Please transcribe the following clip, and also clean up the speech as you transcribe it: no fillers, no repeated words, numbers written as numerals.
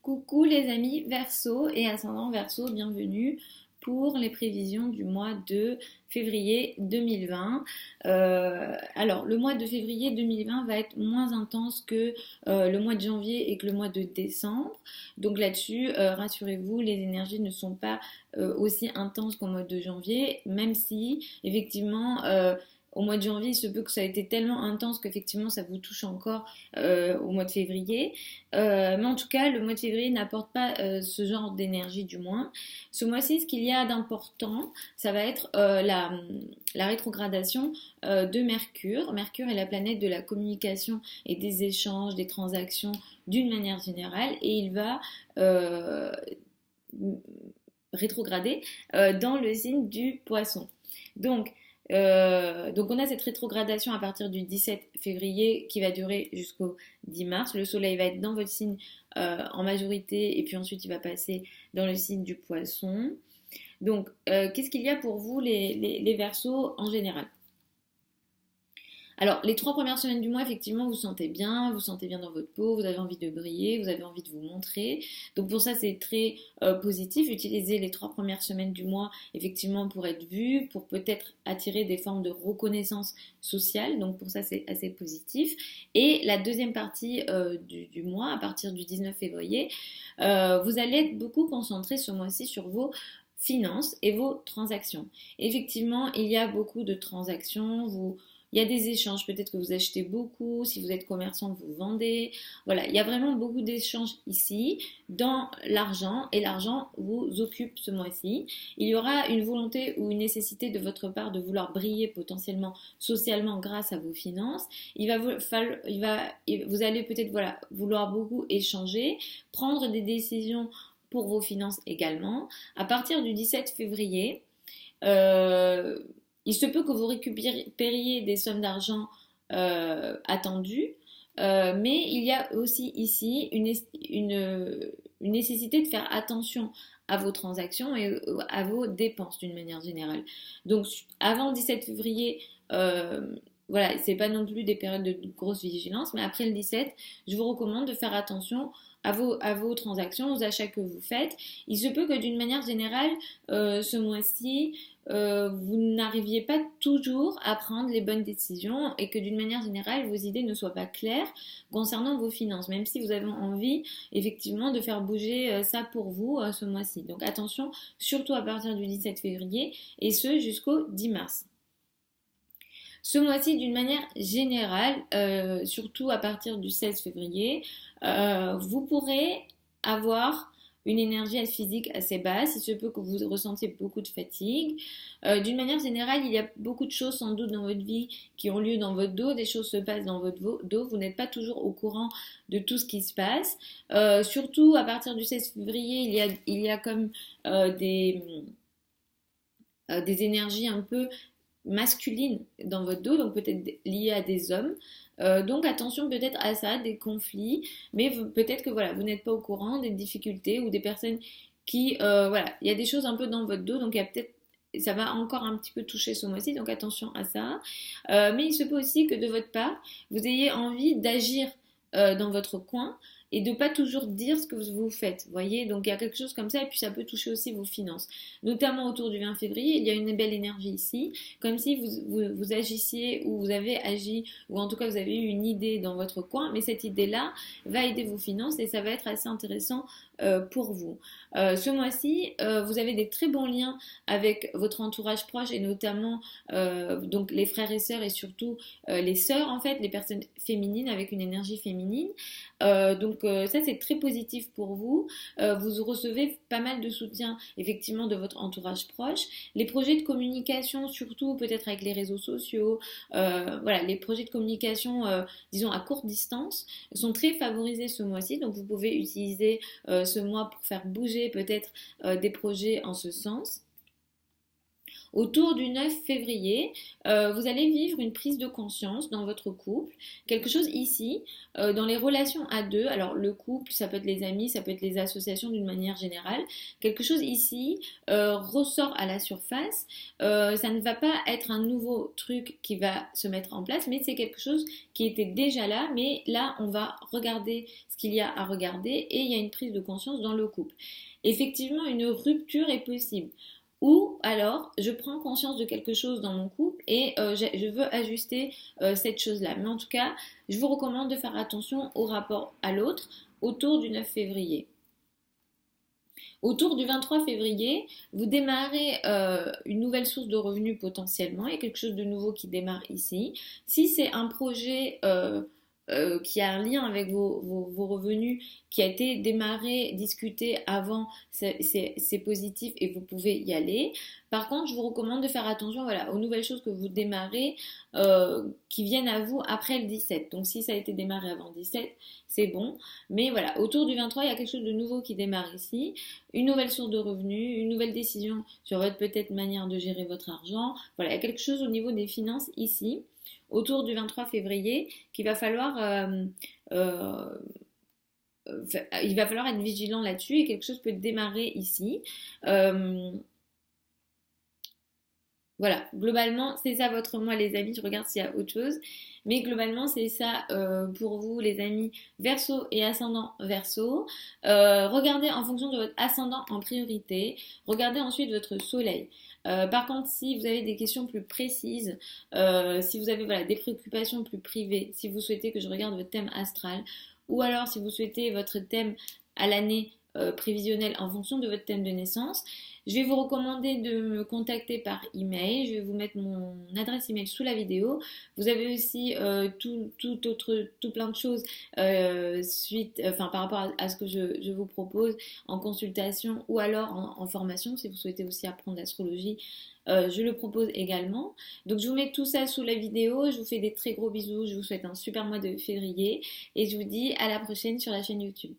Coucou les amis Verseau et ascendant Verseau, bienvenue pour les prévisions du mois de février 2020. Alors, le mois de février 2020 va être moins intense que le mois de janvier et que le mois de décembre. Donc là-dessus, rassurez-vous, les énergies ne sont pas aussi intenses qu'au mois de janvier, même si effectivement au mois de janvier, il se peut que ça ait été tellement intense qu'effectivement ça vous touche encore au mois de février. Mais en tout cas, le mois de février n'apporte pas ce genre d'énergie du moins. Ce mois-ci, ce qu'il y a d'important, ça va être la rétrogradation de Mercure. Mercure est la planète de la communication et des échanges, des transactions d'une manière générale, et il va rétrograder dans le signe du Poisson. Donc on a cette rétrogradation à partir du 17 février qui va durer jusqu'au 10 mars. Le soleil va être dans votre signe en majorité et puis ensuite il va passer dans le signe du Poisson. Donc qu'est-ce qu'il y a pour vous les Verseaux en général? Alors, les 3 premières semaines du mois, effectivement, vous vous sentez bien dans votre peau, vous avez envie de briller, vous avez envie de vous montrer. Donc pour ça, c'est très positif. Utilisez les 3 premières semaines du mois, effectivement, pour être vu, pour peut-être attirer des formes de reconnaissance sociale. Donc pour ça, c'est assez positif. Et la deuxième partie du mois, à partir du 19 février, vous allez être beaucoup concentré ce mois-ci sur vos finances et vos transactions. Effectivement, il y a beaucoup de transactions, il y a des échanges, peut-être que vous achetez beaucoup, si vous êtes commerçant, vous vendez. Voilà, il y a vraiment beaucoup d'échanges ici dans l'argent et l'argent vous occupe ce mois-ci. Il y aura une volonté ou une nécessité de votre part de vouloir briller potentiellement socialement grâce à vos finances. Vous allez peut-être vouloir beaucoup échanger, prendre des décisions pour vos finances également. À partir du 17 février, il se peut que vous récupériez des sommes d'argent attendues, mais il y a aussi ici une nécessité de faire attention à vos transactions et à vos dépenses d'une manière générale. Donc avant le 17 février, voilà, c'est pas non plus des périodes de grosse vigilance, mais après le 17, je vous recommande de faire attention à vos transactions, aux achats que vous faites. Il se peut que d'une manière générale, ce mois-ci, vous n'arriviez pas toujours à prendre les bonnes décisions et que d'une manière générale, vos idées ne soient pas claires concernant vos finances, même si vous avez envie effectivement de faire bouger ça pour vous ce mois-ci. Donc attention, surtout à partir du 17 février et ce jusqu'au 10 mars. Ce mois-ci, d'une manière générale, surtout à partir du 16 février, vous pourrez avoir une énergie physique assez basse. Il se peut que vous ressentiez beaucoup de fatigue. D'une manière générale, il y a beaucoup de choses sans doute dans votre vie qui ont lieu dans votre dos. Des choses se passent dans votre dos. Vous n'êtes pas toujours au courant de tout ce qui se passe. Surtout à partir du 16 février, il y a comme des énergies un peu masculine dans votre dos, donc peut-être lié à des hommes. Donc attention peut-être à ça, des conflits, mais peut-être que voilà, vous n'êtes pas au courant des difficultés ou des personnes qui, voilà, il y a des choses un peu dans votre dos, donc il y a peut-être ça va encore un petit peu toucher ce mois-ci, donc attention à ça. Mais il se peut aussi que de votre part, vous ayez envie d'agir dans votre coin et de pas toujours dire ce que vous faites, vous voyez, donc il y a quelque chose comme ça et puis ça peut toucher aussi vos finances, notamment autour du 20 février, il y a une belle énergie ici, comme si vous agissiez ou vous avez agi, ou en tout cas vous avez eu une idée dans votre coin, mais cette idée-là va aider vos finances et ça va être assez intéressant pour vous. Ce mois-ci, vous avez des très bons liens avec votre entourage proche et notamment donc les frères et sœurs et surtout les sœurs en fait, les personnes féminines avec une énergie féminine. Donc ça c'est très positif pour vous. Vous recevez pas mal de soutien effectivement de votre entourage proche. Les projets de communication surtout peut-être avec les réseaux sociaux, voilà, les projets de communication disons à courte distance sont très favorisés ce mois-ci, donc vous pouvez utiliser ce mois pour faire bouger peut-être des projets en ce sens. Autour du 9 février, vous allez vivre une prise de conscience dans votre couple, quelque chose ici, dans les relations à deux, alors le couple, ça peut être les amis, ça peut être les associations d'une manière générale, quelque chose ici ressort à la surface, ça ne va pas être un nouveau truc qui va se mettre en place, mais c'est quelque chose qui était déjà là, mais là on va regarder ce qu'il y a à regarder et il y a une prise de conscience dans le couple. Effectivement, une rupture est possible. Ou alors, je prends conscience de quelque chose dans mon couple et je veux ajuster cette chose-là. Mais en tout cas, je vous recommande de faire attention au rapport à l'autre autour du 9 février. Autour du 23 février, vous démarrez une nouvelle source de revenus potentiellement. Il y a quelque chose de nouveau qui démarre ici. Si c'est un projet qui a un lien avec vos revenus, qui a été démarré, discuté avant, c'est positif et vous pouvez y aller. Par contre, je vous recommande de faire attention voilà, aux nouvelles choses que vous démarrez qui viennent à vous après le 17. Donc si ça a été démarré avant le 17, c'est bon. Mais voilà, autour du 23, il y a quelque chose de nouveau qui démarre ici. Une nouvelle source de revenus, une nouvelle décision sur votre peut-être manière de gérer votre argent. Voilà, il y a quelque chose au niveau des finances ici autour du 23 février qu'il va falloir il va falloir être vigilant là-dessus et quelque chose peut démarrer ici. Voilà, globalement, c'est ça votre mois, les amis. Je regarde s'il y a autre chose. Mais globalement, c'est ça pour vous, les amis Verseau et ascendant Verseau. Regardez en fonction de votre ascendant en priorité. Regardez ensuite votre soleil. Par contre, si vous avez des questions plus précises, si vous avez voilà, des préoccupations plus privées, si vous souhaitez que je regarde votre thème astral, ou alors si vous souhaitez votre thème à l'année prévisionnelle en fonction de votre thème de naissance, je vais vous recommander de me contacter par email. Je vais vous mettre mon adresse email sous la vidéo. Vous avez aussi tout plein de choses par rapport à ce que je vous propose en consultation ou alors en formation si vous souhaitez aussi apprendre l'astrologie. Je le propose également. Donc je vous mets tout ça sous la vidéo. Je vous fais des très gros bisous. Je vous souhaite un super mois de février et je vous dis à la prochaine sur la chaîne YouTube.